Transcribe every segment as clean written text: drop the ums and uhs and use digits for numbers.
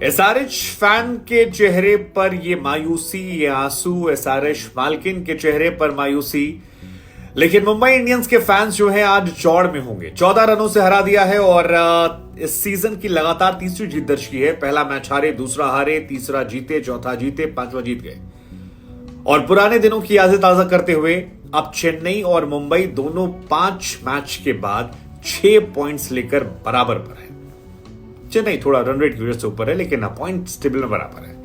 SRH fan के चेहरे पर ये मायूसी, ये आंसू, एसआरएच मालकिन के चेहरे पर मायूसी। लेकिन मुंबई इंडियंस के फैंस जो हैं आज चौड़ में होंगे। 14 रनों से हरा दिया है और इस सीजन की लगातार तीसरी जीत दर्ज की है। पहला मैच हारे, दूसरा हारे, तीसरा जीते, चौथा जीते, पांचवा जीत गए। और पुराने दिनों की यादें ताजा करते हुए अब चेन्नई और मुंबई दोनों 5 मैच के बाद 6 पॉइंट्स लेकर बराबर पर है। चेन्नई थोड़ा रन रेट की वजह से ऊपर है, लेकिन पॉइंट टेबल में बराबर है।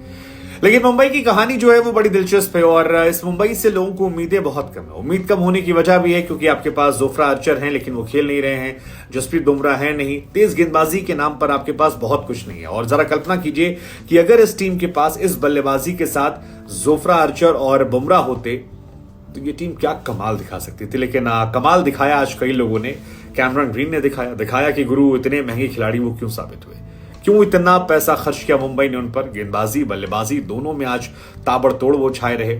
लेकिन मुंबई की कहानी जो है वो बड़ी दिलचस्प है और इस मुंबई से लोगों को उम्मीदें बहुत कम है। उम्मीद कम होने की वजह भी है क्योंकि आपके पास जोफ्रा आर्चर हैं लेकिन वो खेल नहीं रहे हैं, जसप्रीत बुमराह है नहीं, तेज गेंदबाजी के नाम पर आपके पास बहुत कुछ नहीं है। और जरा कल्पना कीजिए कि अगर इस टीम के पास इस बल्लेबाजी के साथ जोफ्रा आर्चर और बुमराह होते तो ये टीम क्या कमाल दिखा सकती थी। लेकिन कमाल दिखाया आज कई लोगों ने। कैमरन ग्रीन ने दिखाया कि गुरु इतने महंगे खिलाड़ी वो क्यों साबित हुए, क्यों इतना पैसा खर्च किया मुंबई ने उन पर। गेंदबाजी बल्लेबाजी दोनों में आज ताबड़तोड़ वो छाए रहे।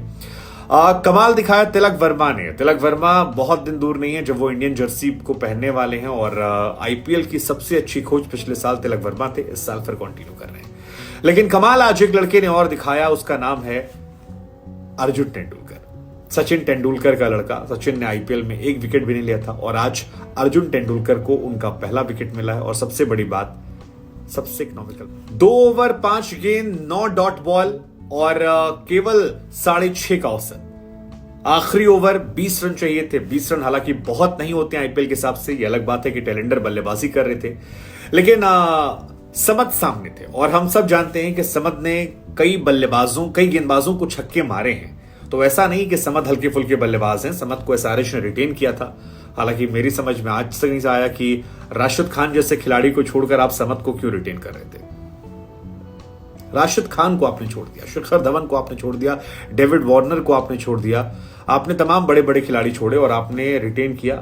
कमाल दिखाया तिलक वर्मा ने। तिलक वर्मा बहुत दिन दूर नहीं है जब वो इंडियन जर्सी को पहनने वाले हैं और आईपीएल की सबसे अच्छी खोज पिछले साल तिलक वर्मा थे, इस साल फिर कंटिन्यू कर रहे हैं। लेकिन कमाल आज एक लड़के ने और दिखाया, उसका नाम है अर्जुन तेंदुलकर। सचिन तेंदुलकर का लड़का। सचिन ने आईपीएल में एक विकेट भी नहीं लिया था और आज अर्जुन तेंदुलकर को उनका पहला विकेट मिला है। और सबसे बड़ी बात, सबसे इकोनॉमिकल, 2 ओवर 5 गेंद, 9 डॉट बॉल और केवल 6.5 का औसत। आखिरी ओवर 20 रन चाहिए थे। 20 रन हालांकि बहुत नहीं होते आईपीएल के हिसाब से, ये अलग बात है कि टेलेंडर बल्लेबाजी कर रहे थे, लेकिन समद सामने थे। और हम सब जानते हैं कि समद ने कई गेंदबाजों को छक्के मारे हैं। तो ऐसा नहीं कि समद हल्के फुल्के बल्लेबाज हैं। समद को एसआरएच ने रिटेन किया था। हालांकि मेरी समझ में आज तक नहीं आया कि राशिद खान जैसे खिलाड़ी को छोड़कर आप समद को क्यों रिटेन कर रहे थे। राशिद खान को आपने छोड़ दिया, शिखर धवन को आपने छोड़ दिया, डेविड वार्नर को आपने छोड़ दिया, आपने तमाम बड़े बड़े खिलाड़ी छोड़े और आपने रिटेन किया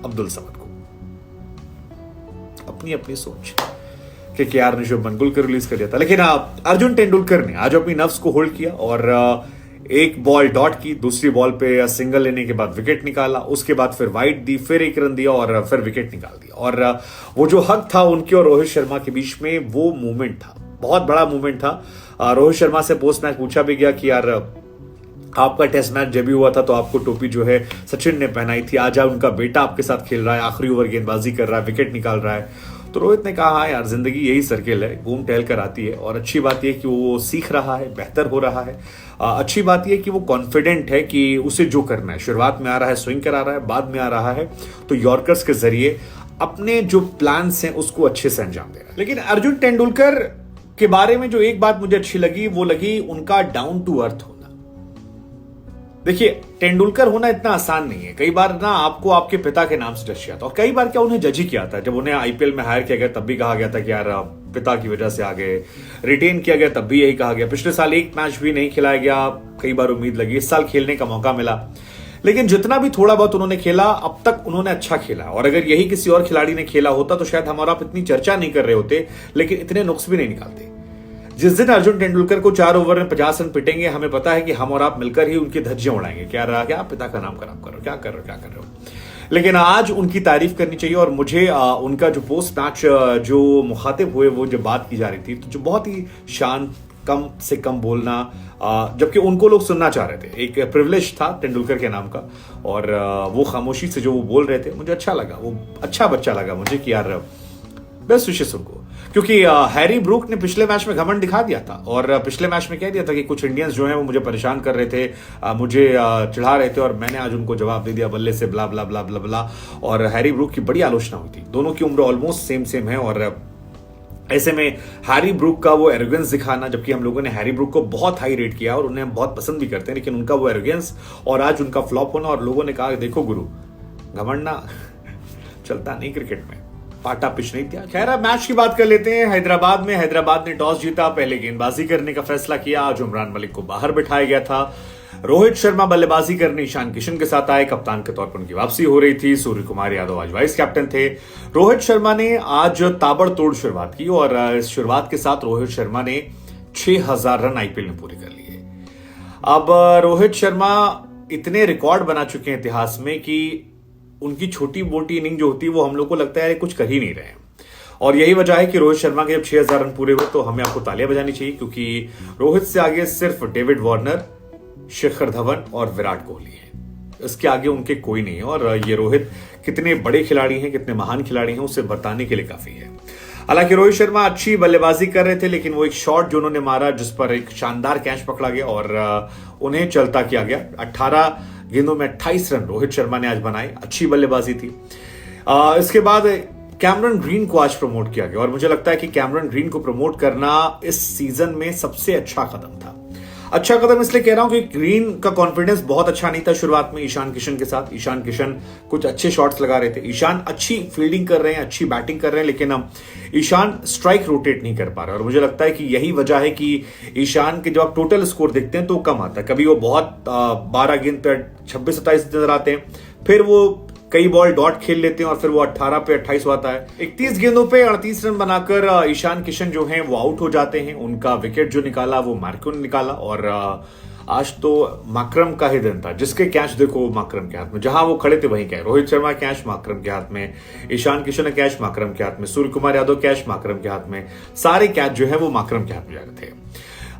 अब्दुल समद को। अपनी अपनी सोच। केकेआर ने शुभ मंगुल को रिलीज कर दिया था, लेकिन अर्जुन तेंदुलकर ने आज अपनी नफ्स को होल्ड किया और एक बॉल डॉट की, दूसरी बॉल पे सिंगल लेने के बाद विकेट निकाला, उसके बाद फिर वाइड दी, फिर 1 रन दिया और फिर विकेट निकाल दिया। और वो जो हक था उनके और रोहित शर्मा के बीच में, वो मूवमेंट था, बहुत बड़ा मूवमेंट था। रोहित शर्मा से पोस्ट मैच पूछा भी गया कि यार आपका टेस्ट मैच जब भी हुआ था तो आपको टोपी जो है सचिन ने पहनाई थी, आज उनका बेटा आपके साथ खेल रहा है, आखिरी ओवर गेंदबाजी कर रहा है, विकेट निकाल रहा है। तो रोहित ने कहा यार जिंदगी यही सर्किल है, घूम टहल कर आती है। और अच्छी बात यह कि वो सीख रहा है, बेहतर हो रहा है। अच्छी बात यह कि वो कॉन्फिडेंट है कि उसे जो करना है, शुरुआत में आ रहा है स्विंग करा रहा है, बाद में आ रहा है तो यॉर्कर्स के जरिए अपने जो प्लान्स हैं उसको अच्छे से अंजाम दे रहा है। लेकिन अर्जुन तेंदुलकर के बारे में जो एक बात मुझे अच्छी लगी वो लगी उनका डाउन टू अर्थ होना। देखिए, तेंदुलकर होना इतना आसान नहीं है। कई बार ना आपको आपके पिता के नाम से जज किया था और कई बार क्या उन्हें जज ही किया था। जब उन्हें आईपीएल में हायर किया गया तब भी कहा गया था कि यार पिता की वजह से आ गए, रिटेन किया गया तब भी यही कहा गया। पिछले साल एक मैच भी नहीं खिलाया गया, कई बार उम्मीद लगी, इस साल खेलने का मौका मिला। लेकिन जितना भी थोड़ा बहुत उन्होंने खेला, अब तक उन्होंने अच्छा खेला। और अगर यही किसी और खिलाड़ी ने खेला होता तो शायद हम और आप इतनी चर्चा नहीं कर रहे होते, लेकिन इतने नुक्स भी नहीं निकालते। जिस दिन अर्जुन तेंदुलकर को 4 ओवर में 50 रन पिटेंगे, हमें पता है कि हम और आप मिलकर ही उनकी धज्जियां उड़ाएंगे। क्या पिता का नाम खराब कर रहे हो, क्या कर रहे हो। लेकिन आज उनकी तारीफ करनी चाहिए। और मुझे उनका जो पोस्ट मैच जो मुखातिब हुए वो जब बात की जा रही थी तो जो बहुत ही शांत, कम से कम बोलना, जबकि उनको लोग सुनना चाह रहे थे। एक प्रिविलेज था तेंदुलकर के नाम का और वो खामोशी से जो वो बोल रहे थे मुझे अच्छा लगा। वो अच्छा बच्चा लगा मुझे कि यार बेस्ट विशेष उनको। क्योंकि हैरी ब्रूक ने पिछले मैच में घमंड दिखा दिया था और पिछले मैच में कह दिया था कि कुछ इंडियंस जो हैं वो मुझे परेशान कर रहे थे, मुझे चिढ़ा रहे थे और मैंने आज उनको जवाब दे दिया बल्ले से, ब्ला ब्ला ब्ला ब्ला ब्ला। और हैरी ब्रूक की बड़ी आलोचना हुई थी। दोनों की उम्र ऑलमोस्ट सेम है और ऐसे में हैरी ब्रूक का वो एरोगेंस दिखाना, जबकि हम लोगों ने हैरी ब्रूक को बहुत हाई रेट किया और उन्हें बहुत पसंद भी करते हैं, लेकिन उनका वो एरोगेंस और आज उनका फ्लॉप होना। और लोगों ने कहा देखो गुरु, घमंड ना चलता नहीं क्रिकेट में, पाटा पिच नहीं दिया। खैर, अब मैच की बात कर लेते हैं। हैदराबाद ने टॉस जीता, पहले गेंदबाजी करने का फैसला किया। आज उमरान मलिक को बाहर बिठाया गया था। रोहित शर्मा बल्लेबाजी करने ईशान किशन के साथ आए। कप्तान के तौर पर उनकी वापसी हो रही थी। सूर्य कुमार यादव आज वाइस कैप्टन थे। रोहित शर्मा ने आज ताबड़तोड़ शुरुआत की और इस शुरुआत के साथ रोहित शर्मा ने 6000 रन आईपीएल में पूरे कर लिए। अब रोहित शर्मा इतने रिकॉर्ड बना चुके हैं इतिहास में कि उनकी छोटी मोटी इनिंग जो होती है वो हम लोग को लगता है कुछ कर ही नहीं रहे हैं। और यही वजह है कि रोहित शर्मा के जब 6000 रन पूरे हुए तो हमें आपको तालियां बजानी चाहिए, क्योंकि रोहित से आगे सिर्फ डेविड वार्नर, शिखर धवन और विराट कोहली है। इसके आगे उनके कोई नहीं है। और ये रोहित कितने बड़े खिलाड़ी हैं, कितने महान खिलाड़ी हैं, उसे बताने के लिए काफी है। हालांकि रोहित शर्मा अच्छी बल्लेबाजी कर रहे थे, लेकिन वो एक शॉट जो उन्होंने मारा जिस पर एक शानदार कैच पकड़ा गया और उन्हें चलता किया गया। 18 गेंदों में 28 रन रोहित शर्मा ने आज बनाए, अच्छी बल्लेबाजी थी। इसके बाद कैमरन ग्रीन को आज प्रमोट किया गया और मुझे लगता है कि कैमरन ग्रीन को प्रमोट करना इस सीजन में सबसे अच्छा कदम था। अच्छा कदम इसलिए कह रहा हूं कि ग्रीन का कॉन्फिडेंस बहुत अच्छा नहीं था शुरुआत में ईशान किशन के साथ। ईशान किशन कुछ अच्छे शॉट्स लगा रहे थे, ईशान अच्छी फील्डिंग कर रहे हैं, अच्छी बैटिंग कर रहे हैं, लेकिन अब ईशान स्ट्राइक रोटेट नहीं कर पा रहे और मुझे लगता है कि यही वजह है कि ईशान के जब आप टोटल स्कोर देखते हैं तो कम आता है। कभी वो बहुत 12 गेंद पे 26-27 नजर आते हैं, फिर वो कई बॉल डॉट खेल लेते हैं और फिर वो 18 पे 28 आता है। 31 गेंदों पे 38 रन बनाकर ईशान किशन जो हैं वो आउट हो जाते हैं। उनका विकेट जो निकाला वो मार्को ने निकाला और आज तो माकरम का ही दिन था, जिसके कैच देखो माकरम के हाथ में, जहां वो खड़े थे वहीं क्या, रोहित शर्मा कैच माकरम के हाथ में, ईशान किशन कैच माकरम के हाथ में, सूर्य कुमार यादव कैच माकरम के हाथ में, सारे कैच जो है वो माकरम के हाथ में जा रहे थे।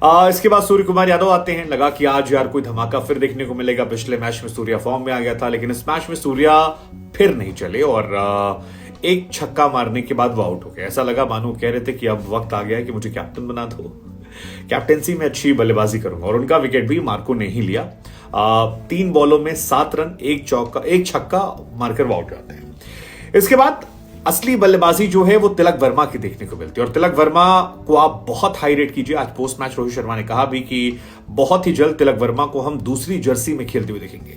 इसके बाद सूर्य कुमार यादव आते हैं। लगा कि आज यार कोई धमाका फिर देखने को मिलेगा। पिछले मैच में सूर्या फॉर्म में आ गया था, लेकिन इस मैच में सूर्या फिर नहीं चले और एक छक्का मारने के बाद वो आउट हो गए। ऐसा लगा मानो कह रहे थे कि अब वक्त आ गया है कि मुझे कैप्टन बना दो, कैप्टेंसी में अच्छी बल्लेबाजी करूंगा। और उनका विकेट भी मार्को ने ही लिया। 3 बॉलों में 7 रन, एक छक्का मारकर वो आउट जाते हैं। इसके बाद असली बल्लेबाजी जो है वो तिलक वर्मा की देखने को मिलती है और तिलक वर्मा को आप बहुत हाई रेट कीजिए। आज पोस्ट मैच रोहित शर्मा ने कहा भी कि बहुत ही जल्द तिलक वर्मा को हम दूसरी जर्सी में खेलते हुए देखेंगे।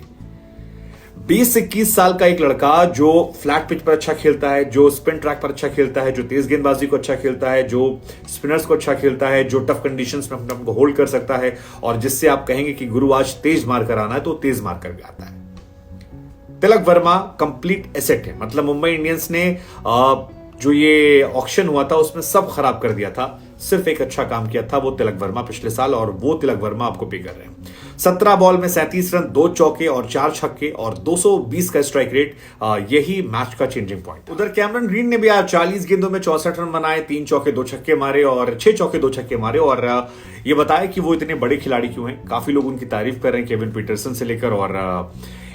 20 से 21 साल का एक लड़का जो फ्लैट पिच पर अच्छा खेलता है, जो स्पिन ट्रैक पर अच्छा खेलता है, जो तेज गेंदबाजी को अच्छा खेलता है, जो स्पिनर्स को अच्छा खेलता है, जो टफ कंडीशंस में अपने को होल्ड कर सकता है और जिससे आप कहेंगे कि गुरु आज तेज मार कर आना है तो तेज मार कर भी आता है। तिलक वर्मा कंप्लीट एसेट है। मतलब मुंबई इंडियंस ने जो ये ऑक्शन हुआ था उसमें सब खराब कर दिया था, सिर्फ एक अच्छा काम किया था, वो तिलक वर्मा पिछले साल, और वो तिलक वर्मा आपको पे कर रहे हैं। 17 बॉल में 37 रन, 2 चौके और 4 छक्के और 220 का स्ट्राइक रेट, यही मैच का चेंजिंग पॉइंट। उधर कैमरन ग्रीन ने भी आज 40 गेंदों में 64 रन बनाए, 3 चौके 2 छक्के मारे और 6 चौके 2 छक्के मारे और ये बताया कि वो इतने बड़े खिलाड़ी क्यों हैं। काफी लोग उनकी तारीफ कर रहे हैं, केविन पीटरसन से लेकर, और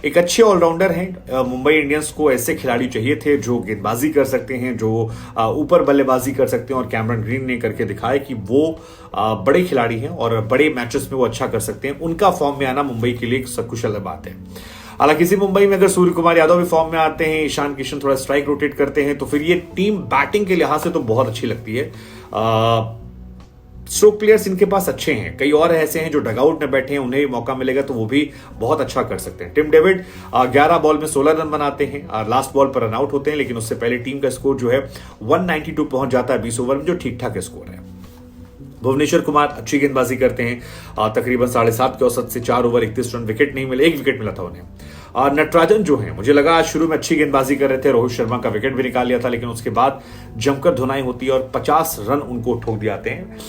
एक अच्छे ऑलराउंडर हैं। मुंबई इंडियंस को ऐसे खिलाड़ी चाहिए थे जो गेंदबाजी कर सकते हैं, जो ऊपर बल्लेबाजी कर सकते हैं, और कैमरन ग्रीन ने करके दिखाया कि वो बड़े खिलाड़ी हैं और बड़े मैचेस में वो अच्छा कर सकते हैं। उनका फॉर्म में आना मुंबई के लिए एक सकुशल बात है। हालांकि इसी मुंबई में अगर सूर्य कुमार यादव भी फॉर्म में आते हैं, ईशान किशन थोड़ा स्ट्राइक रोटेट करते हैं, तो फिर ये टीम बैटिंग के लिहाज से तो बहुत अच्छी लगती है। स्ट्रोक प्लेयर्स इनके पास अच्छे हैं, कई और ऐसे हैं जो डगआउट में बैठे हैं, उन्हें मौका मिलेगा तो वो भी बहुत अच्छा कर सकते हैं। टिम डेविड 11 बॉल में 16 रन बनाते हैं, लास्ट बॉल पर रन आउट होते हैं, लेकिन उससे पहले टीम का स्कोर जो है 192 पहुंच जाता है 20 ओवर में, जो ठीक ठाक स्कोर है। भुवनेश्वर कुमार अच्छी गेंदबाजी करते हैं, तकरीबन 7.5 के औसत से 4 ओवर 31 रन, विकेट नहीं मिले, 1 विकेट मिला था उन्हें। नटराजन जो है, मुझे लगा आज शुरू में अच्छी गेंदबाजी कर रहे थे, रोहित शर्मा का विकेट भी निकाल लिया था, लेकिन उसके बाद जमकर धुनाई होती है और 50 रन उनको ठोक दिए जाते हैं।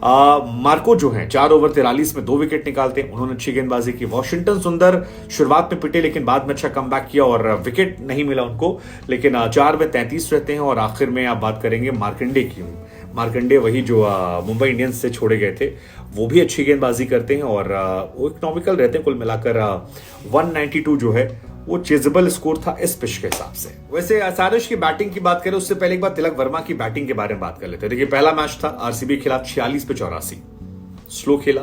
मार्को जो है 4 ओवर 43 में 2 विकेट निकालते हैं, उन्होंने अच्छी गेंदबाजी की। वॉशिंगटन सुंदर शुरुआत में पिटे, लेकिन बाद में अच्छा कमबैक किया और विकेट नहीं मिला उनको, लेकिन 4 में 33 रहते हैं। और आखिर में आप बात करेंगे मार्कंडे की। मार्कंडे वही जो मुंबई इंडियंस से छोड़े गए थे, वो भी अच्छी गेंदबाजी करते हैं और वो इकोनॉमिकल रहते हैं। कुल मिलाकर 192 जो है वो चेजेबल स्कोर था इस पिच के हिसाब से। वैसे सारिश की बैटिंग की बात करें उससे पहले एक बार तिलक वर्मा की बैटिंग के बारे में बात कर लेते हैं। देखिए, पहला मैच था आरसीबी के खिलाफ, 46 पे 84, स्लो खेला,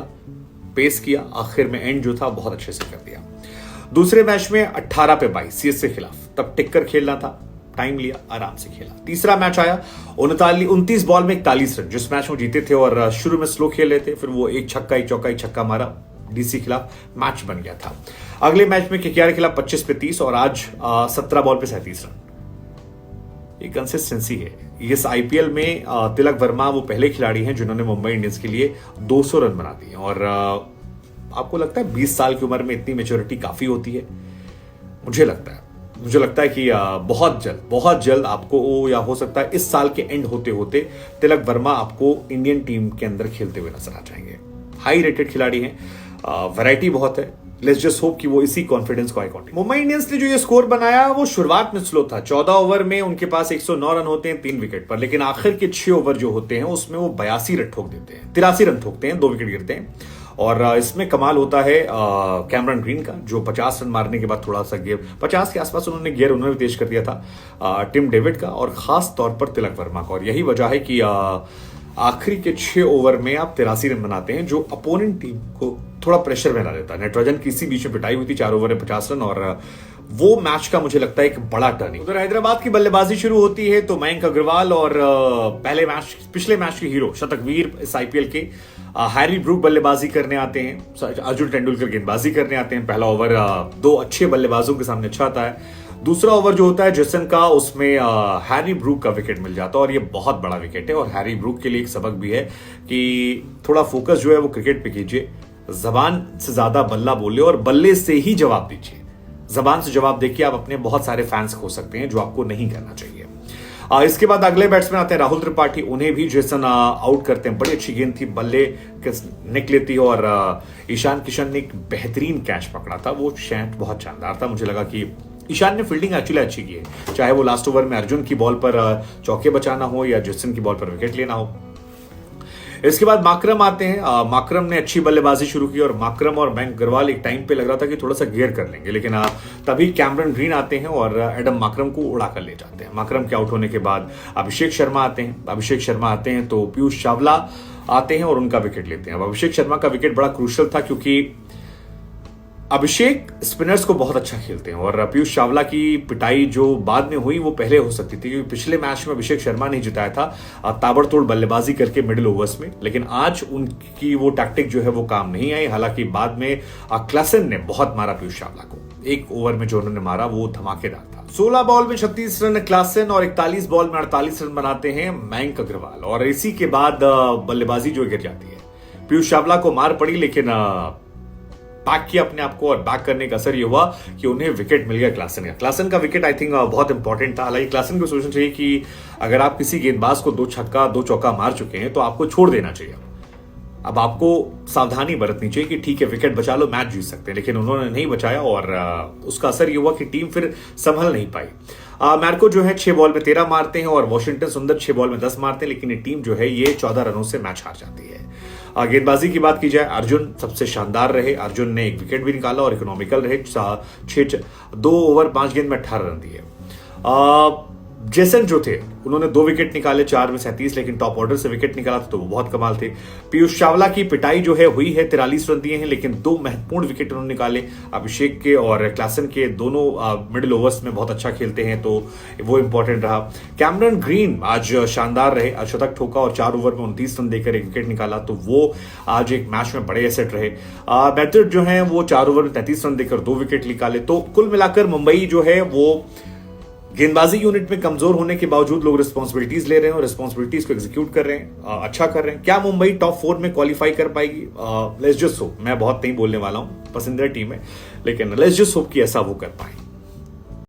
पेस किया, आखिर में एंड जो था बहुत अच्छे से कर दिया। दूसरे मैच में 18 पे 22 सीएस के खिलाफ, तब टिक कर खेलना था, टाइम लिया, आराम से खेला। तीसरा मैच आया 29 बॉल में 41 रन, जिस मैच में जीते थे और शुरू में स्लो खेल रहे थे, फिर वो एक छक्का एक चौका एक छक्का मारा, डीसी खिलाफ मैच बन गया था। अगले मैच में केकेआर के खिलाफ 25 पे 30 और आज 17 बॉल पे 37 रन। ये कंसिस्टेंसी है। इस आईपीएल में तिलक वर्मा वो पहले खिलाड़ी हैं जिन्होंने मुंबई इंडियंस के लिए 200 रन बना दिए। और आपको लगता है 20 साल की उम्र में इतनी मैच्योरिटी काफी होती है? मुझे लगता है कि बहुत जल्द आपको, या हो सकता है इस साल के एंड होते होते, तिलक वर्मा आपको इंडियन टीम के अंदर खेलते हुए नजर आ जाएंगे। हाई रेटेड खिलाड़ी हैं, वैरायटी बहुत है, लेट्स जस्ट होप कि वो इसी कॉन्फिडेंस को मुंबई इंडियंस ने जो ये स्कोर बनाया वो शुरुआत में स्लो था। 14 ओवर में उनके पास 109 रन होते हैं 3 विकेट पर, लेकिन आखिर के 6 ओवर जो होते हैं उसमें वो 82 रन ठोक देते हैं, 83 रन ठोकते हैं, 2 विकेट गिरते हैं। और इसमें कमाल होता है कैमरन ग्रीन का, जो 50 रन मारने के बाद थोड़ा सा गियर 50 के आसपास उन्होंने तेज कर दिया था, टिम डेविड का और खास तौर पर तिलक वर्मा का। और यही वजह है कि आखिरी के 6 ओवर में आप 83 रन बनाते हैं, जो अपोनेंट टीम को थोड़ा प्रेशर में ला देता है। नेट्रोजन की इसी बीच में पिटाई हुई थी 4 ओवर में 50 रन, और वो मैच का मुझे लगता है एक बड़ा टर्निंग। उधर हैदराबाद की बल्लेबाजी शुरू होती है तो मयंक अग्रवाल और पिछले मैच के हीरो शतकवीर इस आईपीएल के हैरी ब्रूक बल्लेबाजी करने आते हैं, अर्जुन तेंदुलकर गेंदबाजी करने आते हैं। पहला ओवर 2 अच्छे बल्लेबाजों के सामने अच्छा आता है। दूसरा ओवर जो होता है जेसन का, उसमें हैरी ब्रूक का विकेट मिल जाता है और ये बहुत बड़ा विकेट है। और हैरी ब्रूक के लिए एक सबक भी है कि थोड़ा फोकस जो है वो क्रिकेट पे कीजिए, जबान से ज्यादा बल्ला बोले और बल्ले से ही जवाब दीजिए। जबान से जवाब देखिए आप अपने बहुत सारे फैंस खो सकते हैं, जो आपको नहीं करना चाहिए। इसके बाद अगले बैट्समैन आते हैं राहुल त्रिपाठी, उन्हें भी जेसन आउट करते हैं। बड़ी अच्छी गेंद थी, बल्ले निकली थी और ईशान किशन ने एक बेहतरीन कैच पकड़ा था, वो शॉट बहुत शानदार था। मुझे लगा कि ईशान ने फील्डिंग एक्चुअली अच्छी की है, चाहे वो लास्ट ओवर में अर्जुन की बॉल पर चौके बचाना हो या जेसन की बॉल पर विकेट लेना हो। इसके बाद माकरम आते हैं, माकरम ने अच्छी बल्लेबाजी शुरू की और माकरम और मयंक अग्रवाल एक टाइम पे लग रहा था कि थोड़ा सा गियर कर लेंगे, लेकिन तभी कैमरन ग्रीन आते हैं और एडम माकरम को उड़ा कर ले जाते हैं। माकरम के आउट होने के बाद अभिषेक शर्मा आते हैं तो पीयूष चावला आते हैं और उनका विकेट लेते हैं। अब अभिषेक शर्मा का विकेट बड़ा क्रूशियल था, क्योंकि अभिषेक स्पिनर्स को बहुत अच्छा खेलते हैं और पीयूष चावला की पिटाई जो बाद में हुई वो पहले हो सकती थी, क्योंकि पिछले मैच में अभिषेक शर्मा ने जिताया था ताबड़तोड़ बल्लेबाजी करके मिडिल ओवर्स में, लेकिन आज उनकी वो टैक्टिक जो है वो काम नहीं आई। हालांकि बाद में क्लासन ने बहुत मारा पीयूष चावला को, एक ओवर में जो उन्होंने मारा वो धमाकेदार था। 16 बॉल में 36 रन क्लासन और 41 बॉल में 48 रन बनाते हैं मयंक अग्रवाल, और इसी के बाद बल्लेबाजी जो गिर जाती है। पीयूष चावला को मार पड़ी, लेकिन बैक किया अपने आप को, और बैक करने का असर ये हुआ कि उन्हें विकेट मिल गया क्लासन का विकेट आई थिंक बहुत इंपॉर्टेंट था। हालांकि क्लासन को सोचना चाहिए कि अगर आप किसी गेंदबाज को 2 छक्का 2 चौका मार चुके हैं तो आपको छोड़ देना चाहिए। अब आपको सावधानी बरतनी चाहिए कि ठीक है विकेट बचा लो, मैच जीत सकते हैं, लेकिन उन्होंने नहीं बचाया और उसका असर ये हुआ कि टीम फिर संभल नहीं पाई। मैर्को जो है 6 बॉल में 13 मारते हैं और वॉशिंगटन सुंदर 6 बॉल में 10 मारते हैं, लेकिन ये टीम जो है ये 14 रनों से मैच हार जाती है। गेंदबाजी की बात की जाए, अर्जुन सबसे शानदार रहे, अर्जुन ने एक विकेट भी निकाला और इकोनॉमिकल रहे, 2 ओवर 5 गेंद में 18 रन दिए। जेसन जो थे उन्होंने 2 विकेट निकाले, 4 में 37, लेकिन टॉप ऑर्डर से विकेट निकाला तो वो बहुत कमाल थे। पीयूष चावला की पिटाई जो है हुई है, 43 रन दिए हैं, लेकिन 2 महत्वपूर्ण विकेट उन्होंने निकाले। अभिषेक के और क्लासन के दोनों मिडिल ओवर्स में बहुत अच्छा खेलते हैं, तो वो इंपॉर्टेंट रहा। कैमरन ग्रीन आज शानदार रहे, शतक ठोका और 4 ओवर में 29 रन देकर एक विकेट निकाला, तो वो आज एक मैच में बड़े एसेट रहे। मैथड जो है वो 4 ओवर में 33 रन देकर 2 विकेट निकाले। तो कुल मिलाकर मुंबई जो है वो गेंदबाजी यूनिट में कमजोर होने के बावजूद लोग रिस्पांसिबिलिटीज ले रहे हैं और रिस्पांसिबिलिटीज को एग्जीक्यूट कर रहे हैं, अच्छा कर रहे हैं। क्या मुंबई टॉप 4 में क्वालिफाई कर पाएगी? लेट्स जस्ट होप, मैं बहुत नहीं बोलने वाला हूं, पसंदीदा टीम है, लेकिन लेट्स जस्ट होप कि ऐसा वो कर पाए।